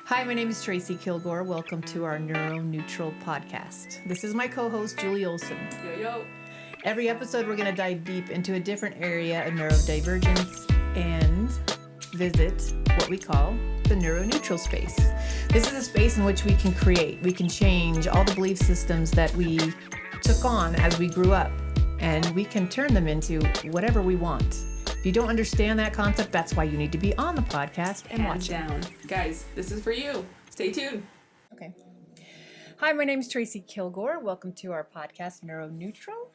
Hi, my name is Traci Kilgore. Welcome to our Neuro Neutral Podcast. This is my co-host, Julie Olson. Yo. Every episode, we're going to dive deep into a different area of neurodivergence and visit what we call the Neuro Neutral space. This is a space in which we can create, we can change all the belief systems that we took on as we grew up, and we can turn them into whatever we want. If you don't understand that concept, that's why you need to be on the podcast and watch down. Guys, this is for you. Stay tuned. Okay. Hi, my name is Traci Kilgore. Welcome to our podcast, Neuro Neutral.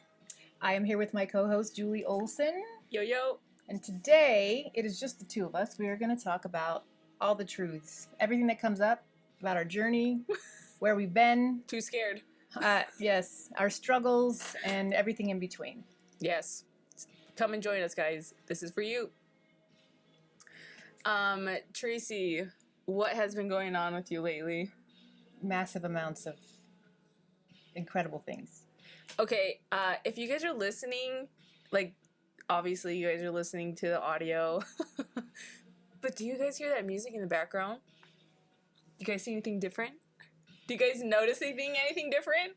I am here with my co-host, Julie Olson. Yo. And today, it is just the two of us. We are going to talk about all the truths, everything that comes up about our journey, where we've been. Too scared. Yes, our struggles, and everything in between. Yes. Come and join us, guys. This is for you. Traci, what has been going on with you lately? Massive amounts of incredible things. Okay, if you guys are listening, like, obviously you guys are listening to the audio, but do you guys hear that music in the background? Do you guys see anything different? Do you guys notice anything different?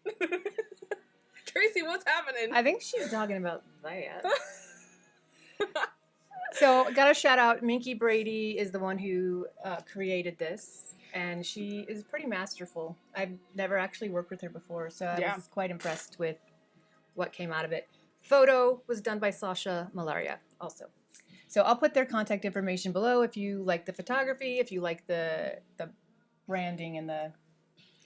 Traci, what's happening? I think she's talking about that. So, got to shout out, Minky Brady is the one who created this, and she is pretty masterful. I've never actually worked with her before, so I was quite impressed with what came out of it. Photo was done by Sasha Malaria also. So I'll put their contact information below if you like the photography, if you like the branding and the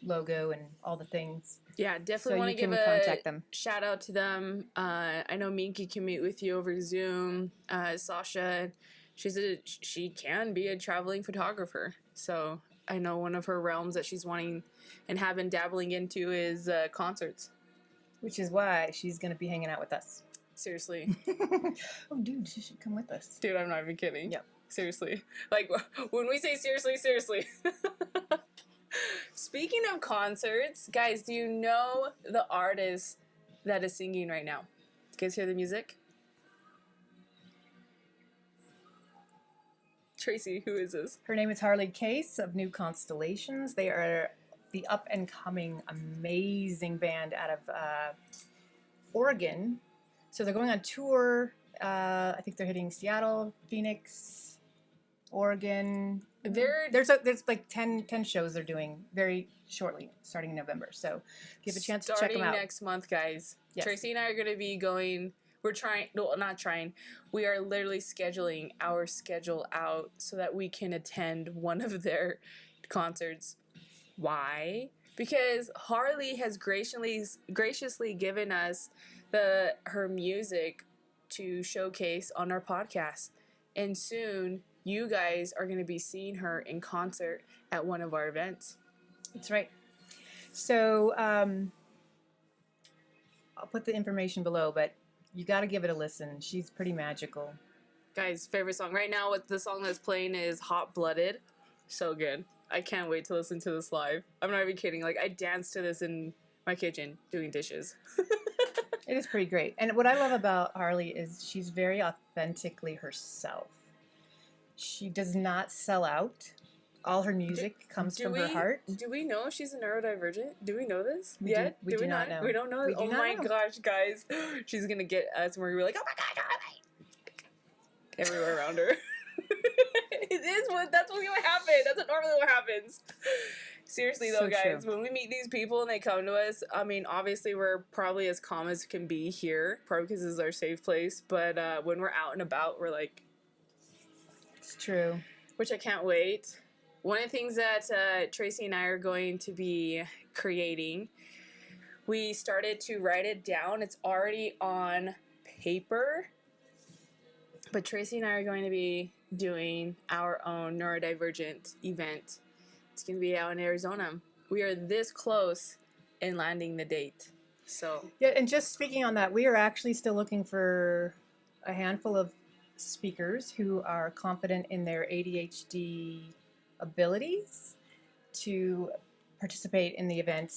logo and all the things. Yeah, definitely want to give a shout out to them. I know Minky can meet with you over Zoom. Sasha, she can be a traveling photographer. So I know one of her realms that she's wanting and have been dabbling into is concerts. Which is why she's going to be hanging out with us. Seriously. Oh, dude, she should come with us. Dude, I'm not even kidding. Yep. Seriously. Like, when we say seriously. Speaking of concerts, guys, do you know the artist that is singing right now? Do you guys hear the music? Traci, who is this? Her name is Harley Case of New Constellations. They are the up-and-coming, amazing band out of Oregon. So they're going on tour. I think they're hitting Seattle, Phoenix, Oregon. There's like 10 shows they're doing very shortly, starting in November. So if you have a chance to check them out. Starting next month, guys. Yes. Traci and I are going to be going. We are literally scheduling our schedule out so that we can attend one of their concerts. Why? Because Harley has graciously given us her music to showcase on our podcast. And soon, you guys are going to be seeing her in concert at one of our events. That's right. So, I'll put the information below, but you got to give it a listen. She's pretty magical. Guys, favorite song right now, the song that's playing is Hot Blooded. So good. I can't wait to listen to this live. I'm not even kidding. Like, I danced to this in my kitchen doing dishes. It is pretty great. And what I love about Harley is she's very authentically herself. She does not sell out. All her music comes from her heart. Do we know she's a neurodivergent? Do we know this We do not know. We don't know. Oh my gosh, guys. She's going to get us and we're going to be like, oh my God, everywhere around her. That's what happen. That's normally what happens. Seriously though, guys, when we meet these people and they come to us, I mean, obviously we're probably as calm as can be here, probably because this is our safe place. But when we're out and about, we're like, it's true. Which I can't wait. One of the things that Traci and I are going to be creating, we started to write it down. It's already on paper. But Traci and I are going to be doing our own neurodivergent event. It's going to be out in Arizona. We are this close in landing the date. So yeah, and just speaking on that, we are actually still looking for a handful of speakers who are confident in their ADHD abilities to participate in the event.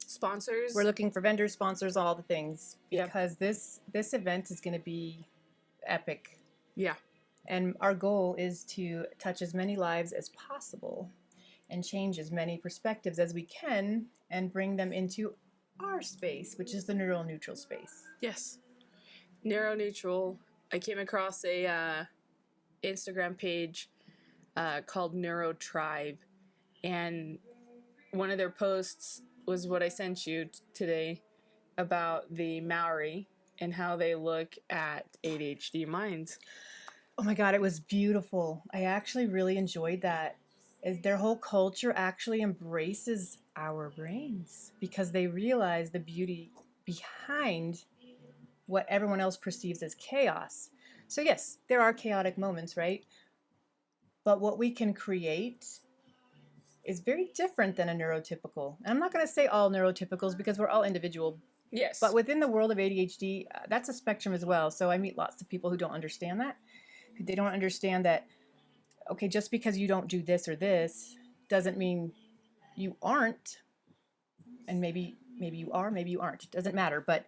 Sponsors. We're looking for vendors, sponsors, all the things, because this event is going to be epic. Yeah. And our goal is to touch as many lives as possible and change as many perspectives as we can and bring them into our space, which is the neural neutral space. Yes. Neuro Neutral. I came across a Instagram page called Neuro Tribe, and one of their posts was what I sent you today about the Maori and how they look at ADHD minds. Oh my God, it was beautiful. I actually really enjoyed that. Is their whole culture actually embraces our brains because they realize the beauty behind what everyone else perceives as chaos. So yes, there are chaotic moments, right? But what we can create is very different than a neurotypical. And I'm not going to say all neurotypicals because we're all individual. Yes. But within the world of ADHD, that's a spectrum as well. So I meet lots of people who don't understand that. They don't understand that, okay, just because you don't do this or this doesn't mean you aren't. And maybe you are, maybe you aren't. It doesn't matter. But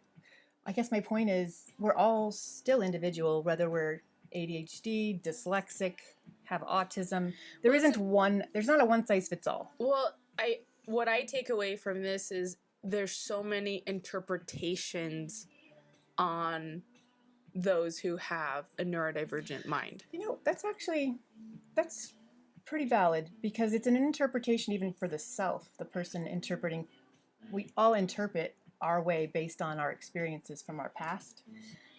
I guess my point is we're all still individual, whether we're ADHD, dyslexic, have autism. There's not a one size fits all. Well, what I take away from this is there's so many interpretations on those who have a neurodivergent mind. That's pretty valid because it's an interpretation even for the self, the person interpreting. We all interpret our way based on our experiences from our past.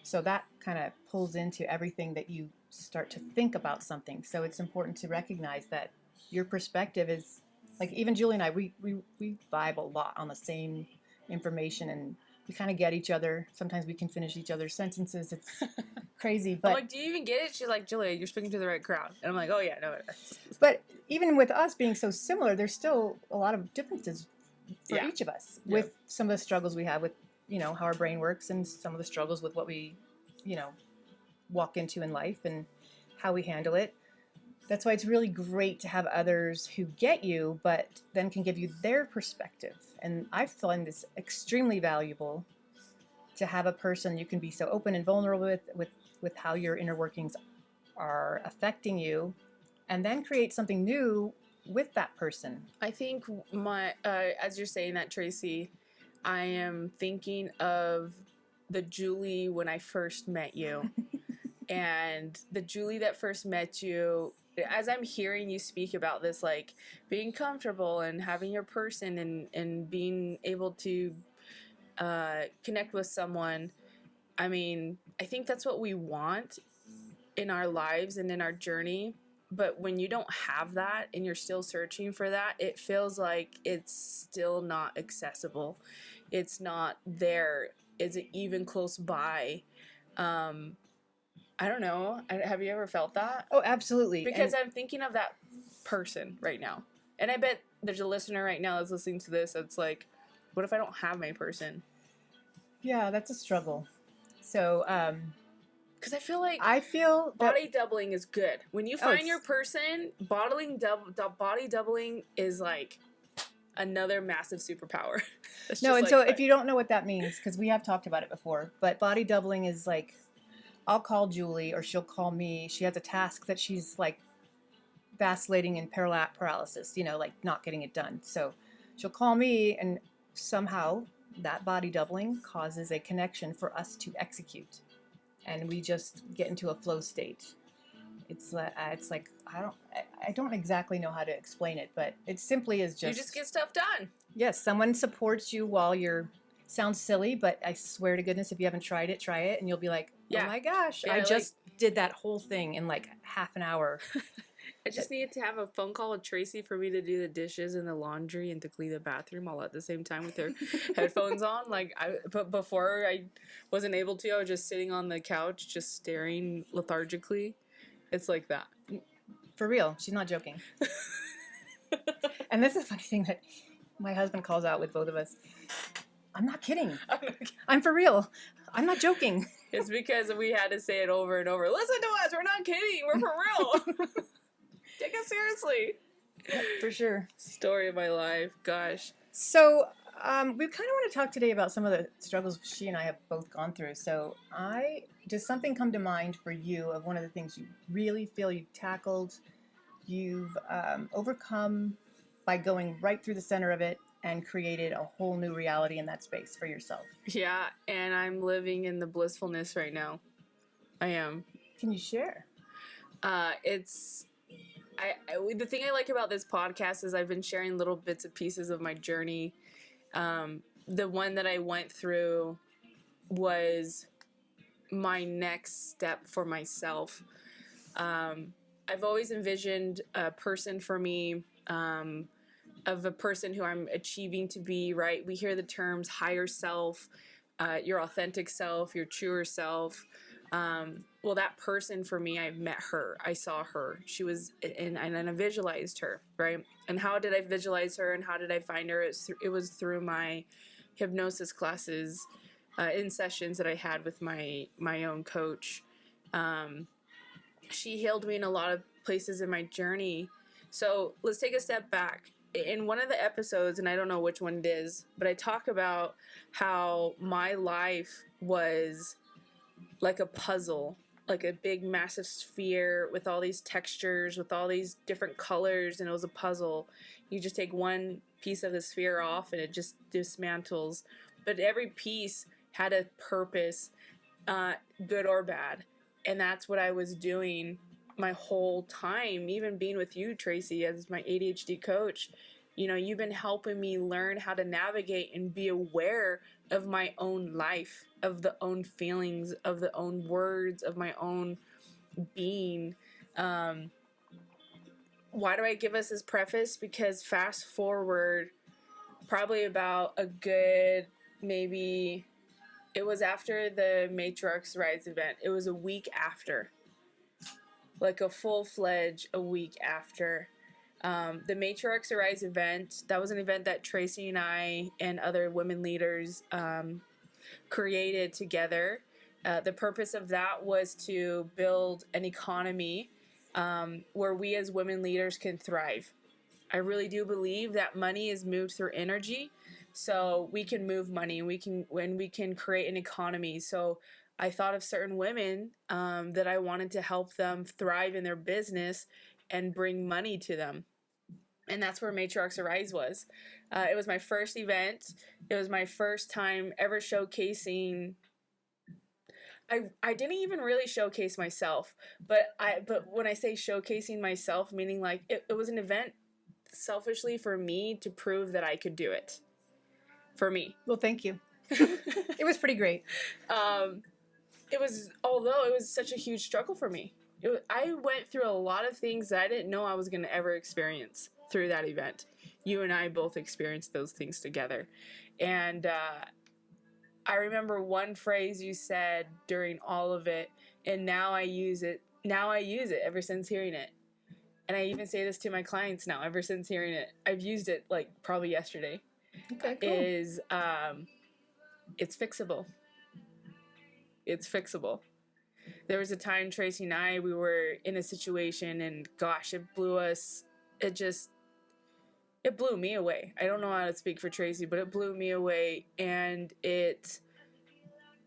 So that kind of pulls into everything that you start to think about something. So it's important to recognize that your perspective is, like even Julie and I, we vibe a lot on the same information and we kind of get each other. Sometimes we can finish each other's sentences. It's crazy. But I'm like, do you even get it? She's like, Julia, you're speaking to the right crowd. And I'm like, oh yeah, no. But even with us being so similar, there's still a lot of differences for each of us with some of the struggles we have with, how our brain works and some of the struggles with what we, walk into in life and how we handle it. That's why it's really great to have others who get you, but then can give you their perspective. And I find this extremely valuable to have a person you can be so open and vulnerable with how your inner workings are affecting you, and then create something new with that person. I think as you're saying that, Tracy, I am thinking of the Julie when I first met you. And the Julie that first met you, as I'm hearing you speak about this, like being comfortable and having your person and being able to connect with someone, I mean, I think that's what we want in our lives and in our journey. But when you don't have that and you're still searching for that, it feels like it's still not accessible. It's not there. Is it even close by? I don't know. Have you ever felt that? Oh, absolutely. Because I'm thinking of that person right now. And I bet there's a listener right now that's listening to this that's like, what if I don't have my person? Yeah, that's a struggle. So, because I feel body doubling is good. When you find your person, body doubling is like another massive superpower. No, and so if you don't know what that means, because we have talked about it before, but body doubling is like, I'll call Julie or she'll call me. She has a task that she's like vacillating in paralysis, like not getting it done. So she'll call me and somehow that body doubling causes a connection for us to execute. And we just get into a flow state. It's like I don't exactly know how to explain it, but it simply is just... You just get stuff done. Yes, someone supports you while sounds silly, but I swear to goodness, if you haven't tried it, try it, and you'll be like, oh my gosh, I just did that whole thing in like half an hour. I just needed to have a phone call with Tracy for me to do the dishes and the laundry and to clean the bathroom all at the same time with her headphones on. But before I wasn't able to, I was just sitting on the couch, just staring lethargically. It's like that. For real. She's not joking. And this is a funny thing that my husband calls out with both of us. I'm not kidding. I'm for real. I'm not joking. It's because we had to say it over and over. Listen to us. We're not kidding. We're for real. Take us seriously. Yeah, for sure. Story of my life. Gosh. So We kind of want to talk today about some of the struggles she and I have both gone through. So, does something come to mind for you of one of the things you really feel you've tackled, you've overcome by going right through the center of it and created a whole new reality in that space for yourself? Yeah, and I'm living in the blissfulness right now. I am. Can you share? The thing I like about this podcast is I've been sharing little bits and pieces of my journey. The one that I went through was my next step for myself. I've always envisioned a person for me, of a person who I'm achieving to be, right? We hear the terms higher self, your authentic self, your truer self. Well, that person for me, I met her. I saw her. She was, and I visualized her, right? And how did I visualize her and how did I find her? It was through my hypnosis classes, in sessions that I had with my own coach. She healed me in a lot of places in my journey. So let's take a step back. In one of the episodes, and I don't know which one it is, but I talk about how my life was like a puzzle, like a big massive sphere with all these textures, with all these different colors, and it was a puzzle. You just take one piece of the sphere off and it just dismantles. But every piece had a purpose, good or bad. And that's what I was doing my whole time, even being with you, Traci, as my ADHD coach. You know, you've been helping me learn how to navigate and be aware of my own life, of the own feelings, of the own words, of my own being. Why do I give us this preface? Because fast forward probably about a good, maybe it was after the Matriarchs Rise event. It was a week after, like a full-fledged a week after. The Matriarchs Rise event, that was an event that Traci and I and other women leaders created together. The purpose of that was to build an economy where we as women leaders can thrive. I really do believe that money is moved through energy, so we can move money and we can create an economy. So I thought of certain women that I wanted to help them thrive in their business and bring money to them. And that's where Matriarchs Arise was. It was my first event. It was my first time ever showcasing. I didn't even really showcase myself, but when I say showcasing myself, meaning like it was an event selfishly for me to prove that I could do it. For me. Well, thank you. It was pretty great. Although it was such a huge struggle for me. I went through a lot of things that I didn't know I was going to ever experience through that event. You and I both experienced those things together. And I remember one phrase you said during all of it, and now I use it. Now I use it ever since hearing it. And I even say this to my clients now, ever since hearing it. I've used it like probably yesterday. Okay, cool. It's fixable. It's fixable. There was a time Traci and I, we were in a situation and gosh, it blew me away. I don't know how to speak for Traci, but it blew me away, and it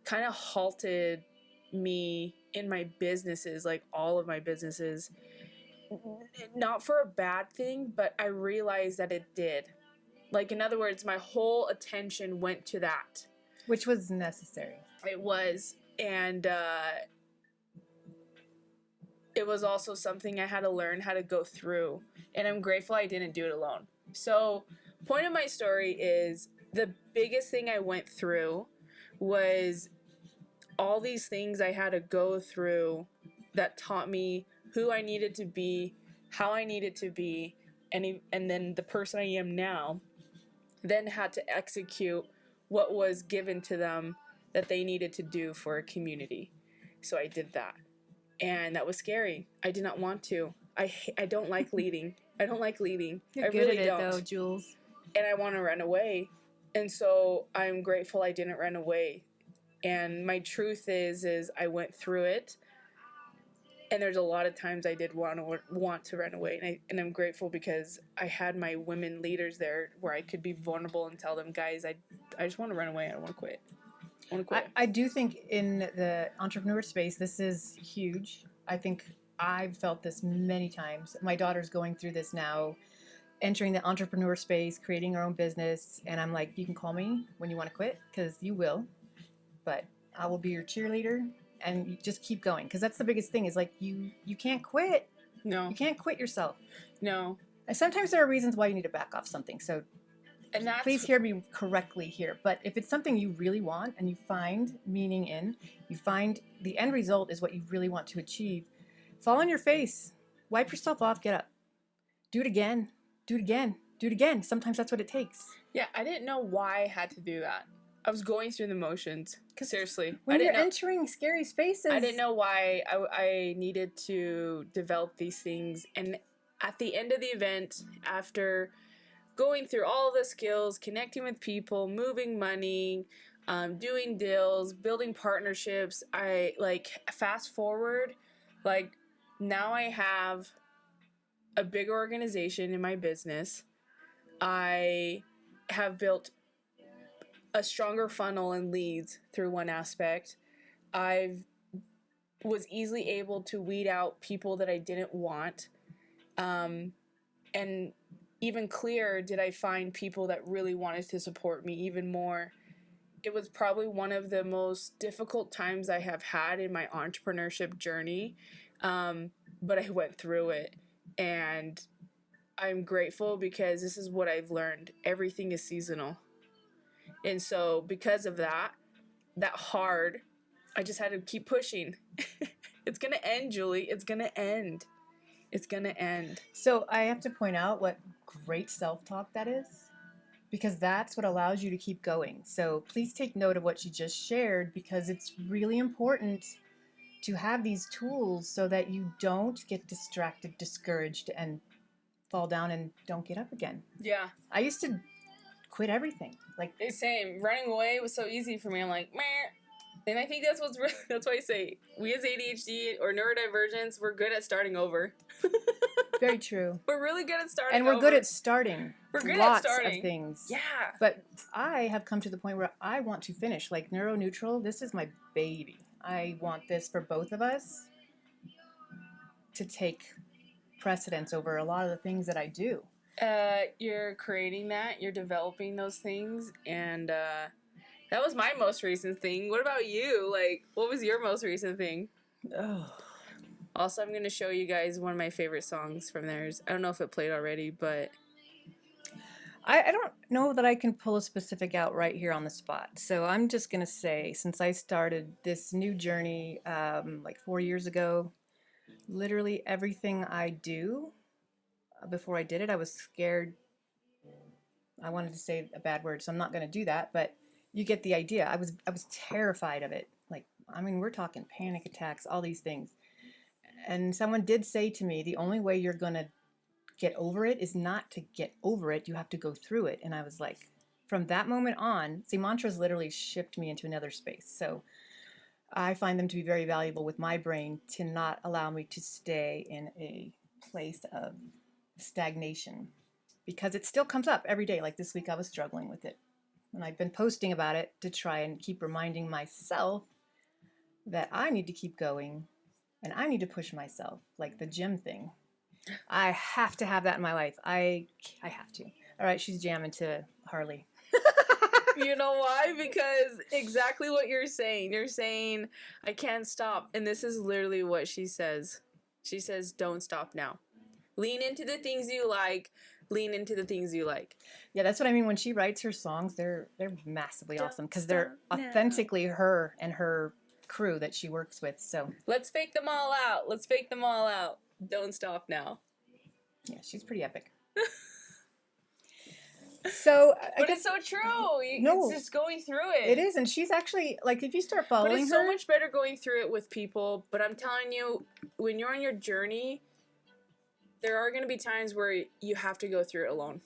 kind of halted me in my businesses, like all of my businesses. Not for a bad thing, but I realized that it did. Like, in other words, my whole attention went to that. Which was necessary. It was. And it was also something I had to learn how to go through. And I'm grateful I didn't do it alone. So, point of my story is the biggest thing I went through was all these things I had to go through that taught me who I needed to be, how I needed to be, and then the person I am now, then had to execute what was given to them that they needed to do for a community. So I did that. And that was scary. I did not want to. I don't like leading. I don't like leading. You're I good really at it, don't. though, Jules. And I want to run away. And so I'm grateful I didn't run away. And my truth is I went through it. And there's a lot of times I did want to run away, and I'm grateful because I had my women leaders there where I could be vulnerable and tell them, guys, I just want to run away. I don't want to quit. I want to quit. I do think in the entrepreneur space, this is huge. I think I've felt this many times. My daughter's going through this now, entering the entrepreneur space, creating her own business, and I'm like, you can call me when you want to quit, because you will, but I will be your cheerleader, and you just keep going, because that's the biggest thing is like you can't quit. No. You can't quit yourself. No. And sometimes there are reasons why you need to back off something, so and please hear me correctly here. But if it's something you really want and you find meaning in, you find the end result is what you really want to achieve, fall on your face, wipe yourself off, get up, do it again, do it again, do it again. Sometimes that's what it takes. Yeah, I didn't know why I had to do that. I was going through the motions. Seriously. When you're entering scary spaces. I didn't know why I needed to develop these things. And at the end of the event, after going through all the skills, connecting with people, moving money, doing deals, building partnerships, I like fast forward, like now I have a big organization in my business. I have built a stronger funnel and leads through one aspect. I was easily able to weed out people that I didn't want. And even clearer, did I find people that really wanted to support me even more. It was probably one of the most difficult times I have had in my entrepreneurship journey. But I went through it, and I'm grateful because this is what I've learned. Everything is seasonal. And so because of that hard, I just had to keep pushing. It's going to end, Julie. It's going to end. It's going to end. So I have to point out what great self-talk that is, because that's what allows you to keep going. So please take note of what she just shared, because it's really important to have these tools so that you don't get distracted, discouraged, and fall down and don't get up again. Yeah. I used to quit everything. Like, same. Running away was so easy for me. I'm like, meh. And I think that's why I say we as ADHD or neurodivergents, we're good at starting over. very true. We're really good at starting over. And we're good at starting. We're good lots at starting. Of things. Yeah. But I have come to the point where I want to finish. Like Neuro Neutral, this is my baby. I want this for both of us to take precedence over a lot of the things that I do. You're creating that, you're developing those things, and that was my most recent thing. What about you? Like, what was your most recent thing? Oh. Also, I'm going to show you guys one of my favorite songs from theirs. I don't know if it played already, but I don't know that I can pull a specific out right here on the spot. So I'm just going to say, since I started this new journey like 4 years ago, literally everything I do, before I did it, I was scared. I wanted to say a bad word, so I'm not going to do that, but you get the idea. I was terrified of it. Like, I mean, we're talking panic attacks, all these things. And someone did say to me, the only way you're going to get over it is not to get over it. You have to go through it. And I was like, from that moment on, see, mantras literally shift me into another space. So I find them to be very valuable with my brain to not allow me to stay in a place of stagnation, because it still comes up every day. Like this week I was struggling with it, and I've been posting about it to try and keep reminding myself that I need to keep going and I need to push myself, like the gym thing. I have to have that in my life. I have to. All right, she's jamming to Harley. You know why? Because exactly what you're saying. You're saying, I can't stop. And this is literally what she says. She says, don't stop now. Lean into the things you like. Lean into the things you like. Yeah, that's what I mean. When she writes her songs, they're massively awesome, because they're authentically her and her crew that she works with. So let's fake them all out. Let's fake them all out. Don't stop now. Yeah, she's pretty epic. So, but it's so true. No, it's just going through it. It is, and she's actually, like, if you start following her... But it's so much better going through it with people. But I'm telling you, when you're on your journey, there are going to be times where you have to go through it alone.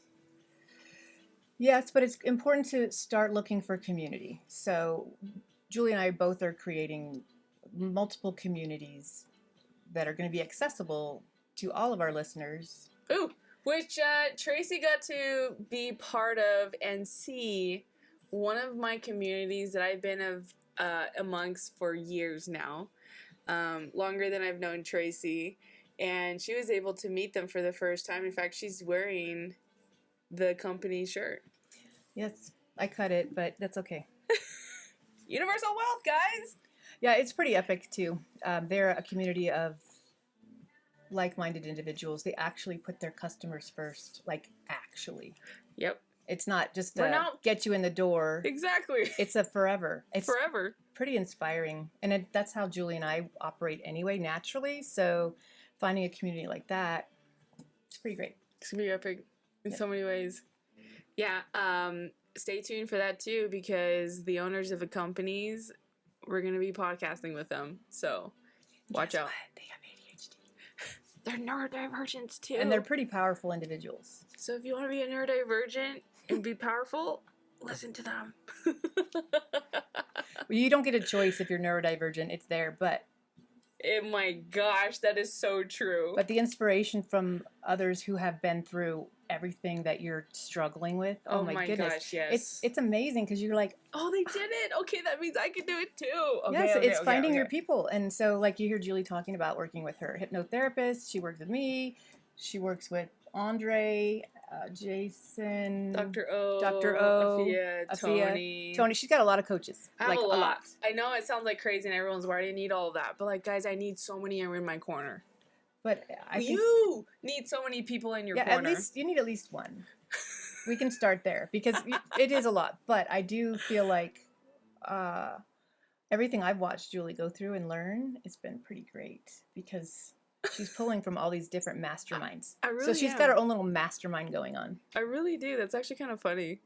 Yes, but it's important to start looking for community. So Julie and I both are creating multiple communities that are going to be accessible to all of our listeners. Ooh, which Traci got to be part of and see one of my communities that I've been amongst for years now, longer than I've known Traci, and she was able to meet them for the first time. In fact, she's wearing the company shirt. Yes, I cut it, but that's okay. Universal wealth, guys! Yeah, it's pretty epic, too. They're a community of like-minded individuals. They actually put their customers first, like, actually. Yep. It's not just get you in the door. Exactly. It's a forever. It's forever. Pretty inspiring. And that's how Julie and I operate anyway, naturally. So finding a community like that, it's pretty great. It's going to be epic in so many ways. Yeah. Stay tuned for that, too, because the owners of the companies, we're going to be podcasting with them. So watch out. They have ADHD. They're neurodivergents, too. And they're pretty powerful individuals. So if you want to be a neurodivergent and be powerful, listen to them. Well, you don't get a choice if you're neurodivergent. It's there, but... Oh my gosh, that is so true. But the inspiration from others who have been through everything that you're struggling with, oh my goodness. Gosh, yes. It's amazing because you're like... Oh, they did it! Okay, that means I can do it too! Okay, yes, it's finding your people. And so, like, you hear Julie talking about working with her hypnotherapist. She works with me. She works with Andre, Jason, Dr. O, Afia, Tony. She's got a lot of coaches. I have a lot. I know it sounds like crazy and everyone's why do you need all of that? But like, guys, I need so many in my corner. But you need so many people in your corner. At least you need at least one. We can start there because it is a lot. But I do feel like everything I've watched Julie go through and learn, it's been pretty great because she's pulling from all these different masterminds. I really so she's got her own little mastermind going on. I really do. That's actually kind of funny.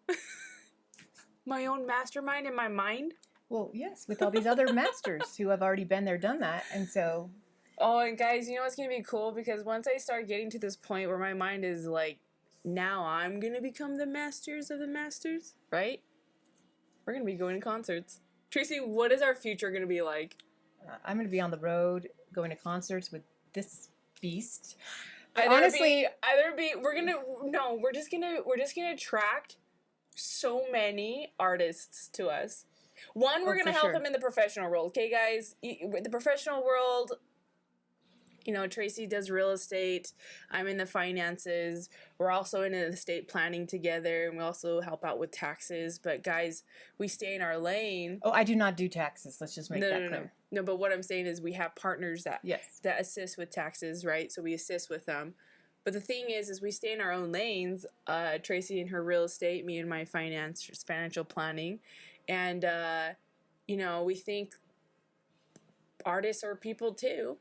My own mastermind in my mind? Well, yes, with all these other masters who have already been there, done that. And so... Oh, and guys, you know what's going to be cool? Because once I start getting to this point where my mind is like, now I'm going to become the masters of the masters, right? We're going to be going to concerts. Traci, what is our future going to be like? I'm going to be on the road, going to concerts with this beast. We're just gonna attract so many artists to us. One, we're gonna help them in the professional world. Okay, guys, the professional world. You know, Traci does real estate. I'm in the finances. We're also in estate planning together, and we also help out with taxes. But guys, we stay in our lane. Oh, I do not do taxes. Let's just make that clear. No, but what I'm saying is we have partners that assist with taxes, right? So we assist with them. But the thing is we stay in our own lanes. Traci in her real estate, me in my financial planning, and you know, we think artists are people too.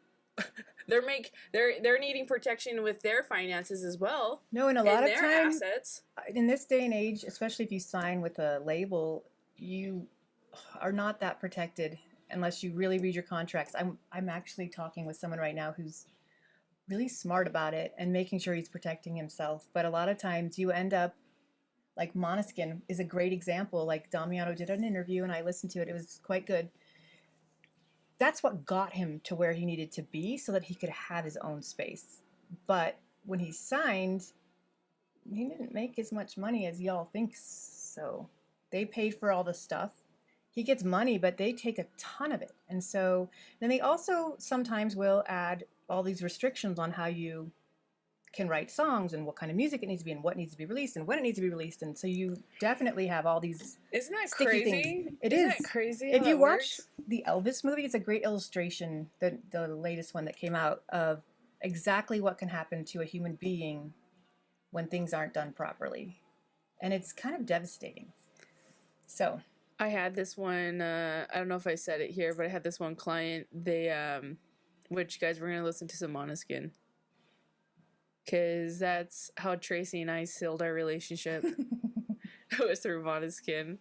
They're needing protection with their finances as well. No, and a lot of times assets. In this day and age, especially if you sign with a label, you are not that protected unless you really read your contracts. I'm actually talking with someone right now who's really smart about it and making sure he's protecting himself. But a lot of times you end up like Måneskin is a great example. Like Damiano did an interview and I listened to it. It was quite good. That's what got him to where he needed to be so that he could have his own space. But when he signed, he didn't make as much money as y'all think. So they paid for all the stuff. He gets money, but they take a ton of it. And so then they also sometimes will add all these restrictions on how you can write songs and what kind of music it needs to be and what needs to be released and when it needs to be released. And so you definitely have all these Isn't that sticky crazy? things. Isn't that crazy? If you watch the Elvis movie, it's a great illustration, the latest one that came out, of exactly what can happen to a human being when things aren't done properly. And it's kind of devastating. So I had this one, I don't know if I said it here, but I had this one client, they, which, guys, we're going to listen to some Måneskin. Because that's how Traci and I sealed our relationship. It was through Måneskin.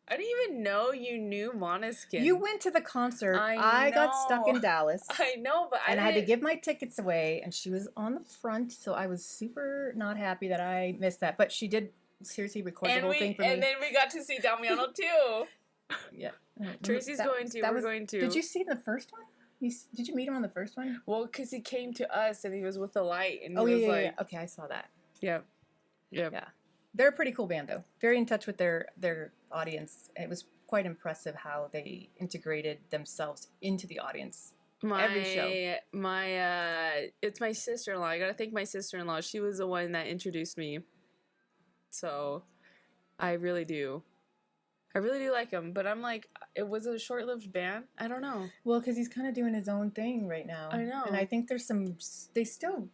I didn't even know you knew Måneskin. You went to the concert. I got stuck in Dallas. I know, but I had to give my tickets away, and she was on the front, so I was super not happy that I missed that. But she did seriously record the whole thing for me. And then we got to see Damiano too. Yeah. Traci's going to. We're going to. Did you see the first one? Did you meet him on the first one? Well, because he came to us and he was with the light. And Oh, he was yeah. like, Okay, I saw that. Yep. Yeah. They're a pretty cool band, though. Very in touch with their audience. It was quite impressive how they integrated themselves into the audience. Every show. It's my sister-in-law. I gotta thank my sister-in-law. She was the one that introduced me. So, I really do like him. But I'm like, it was a short-lived band. I don't know. Well, because he's kind of doing his own thing right now. I know. And I think there's they still,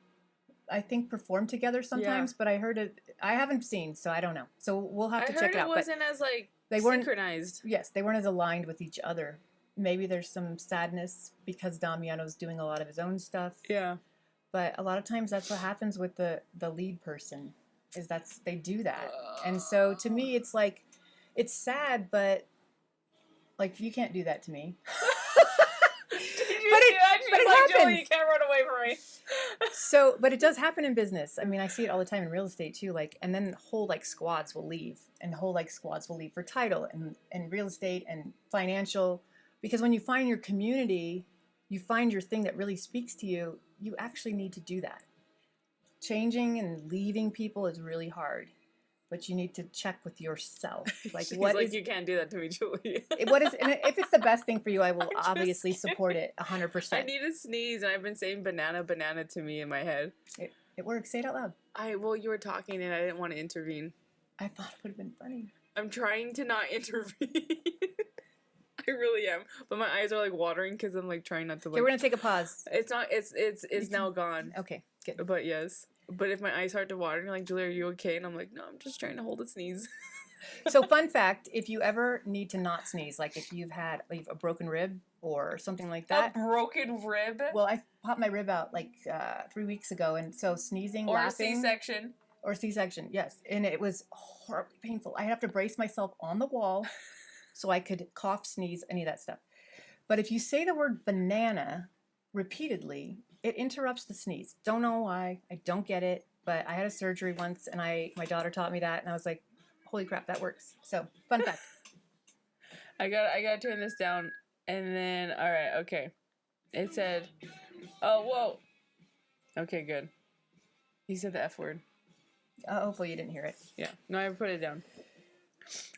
I think, perform together sometimes. Yeah. But I heard it. I haven't seen, so I don't know. So we'll have to check it out. I heard it wasn't as they synchronized. Yes, they weren't as aligned with each other. Maybe there's some sadness because Damiano's doing a lot of his own stuff. Yeah. But a lot of times that's what happens with the lead person, is they do that. And so to me, it's like, it's sad, but like, you can't do that to me. But it happens. Julie, you can't run away from me. So, but it does happen in business. I mean, I see it all the time in real estate too. Like, and then whole like squads will leave, and whole like squads will leave for title and real estate and financial. Because when you find your community, you find your thing that really speaks to you, you actually need to do that. Changing and leaving people is really hard, but you need to check with yourself. Like, you can't do that to me, Julie. And if it's the best thing for you, I will obviously support it 100%. I need to sneeze, and I've been saying banana to me in my head. It works. Say it out loud. Well, you were talking, and I didn't want to intervene. I thought it would have been funny. I'm trying to not intervene. I really am, but my eyes are like watering because I'm like trying not to. Okay, we're gonna take a pause. It's not. It's now gone. Okay, good. But yes, but if my eyes start to water, you're like, Julie, are you okay? And I'm like, no, I'm just trying to hold a sneeze. So, fun fact: if you ever need to not sneeze, like if you've had a broken rib or something like that, a broken rib. Well, I popped my rib out like 3 weeks ago, and so sneezing, laughing, or C-section, yes, and it was horribly painful. I'd have to brace myself on the wall. So I could cough, sneeze, any of that stuff. But if you say the word banana repeatedly, it interrupts the sneeze. Don't know why. I don't get it. But I had a surgery once, and my daughter taught me that, and I was like, holy crap, that works. So, fun fact. I gotta turn this down. And then, all right, okay. It said, oh, whoa. Okay, good. He said the F word. Hopefully you didn't hear it. Yeah. No, I put it down.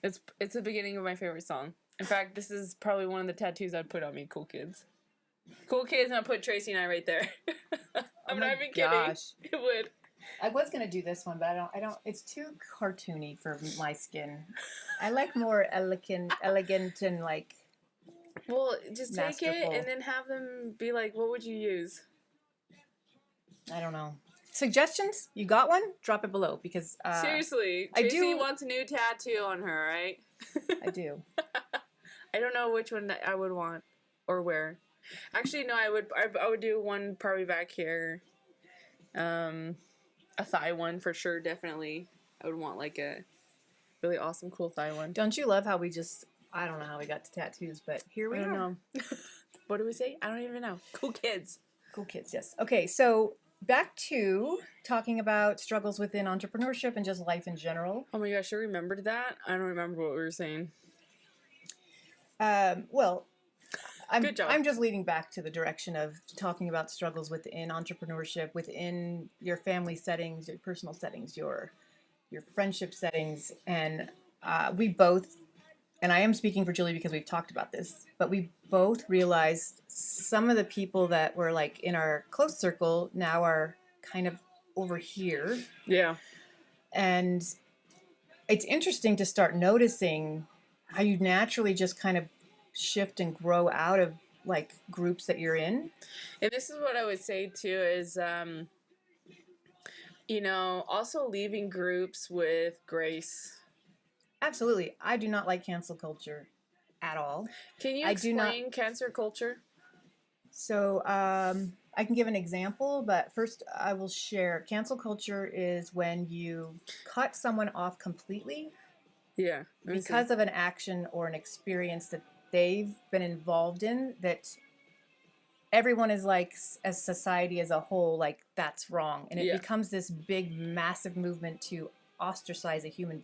It's the beginning of my favorite song. In fact, this is probably one of the tattoos I'd put on me. Cool Kids. Cool Kids, and I'll put Traci and I right there. I'm not even kidding. It would. I was gonna do this one, but I don't. It's too cartoony for my skin. I like more elegant and like. Well, just masterful. Take it and then have them be like, what would you use? I don't know. Suggestions? You got one? Drop it below, because seriously, Traci wants a new tattoo on her, right? I do. I don't know which one I would want or where. Actually, no, I would do one probably back here. A thigh one for sure, definitely. I would want like a really awesome, cool thigh one. Don't you love how I don't know how we got to tattoos, but here we are. I don't know. What do we say? I don't even know. Cool kids. Cool kids, yes. Okay, so back to talking about struggles within entrepreneurship and just life in general. Oh my gosh, I remembered that. I don't remember what we were saying. Well, Good job. I'm just leading back to the direction of talking about struggles within entrepreneurship, within your family settings, your personal settings, your friendship settings, and we both, and I am speaking for Julie because we've talked about this, but we both realized some of the people that were like in our close circle now are kind of over here. Yeah. And it's interesting to start noticing how you naturally just kind of shift and grow out of like groups that you're in. And this is what I would say too is, also leaving groups with grace. Absolutely. I do not like cancel culture at all. Can you explain cancel culture? So I can give an example, but first I will share. Cancel culture is when you cut someone off completely. Yeah. Because of an action or an experience that they've been involved in, that everyone is like, as society as a whole, like that's wrong. And it becomes this big, massive movement to ostracize a human being.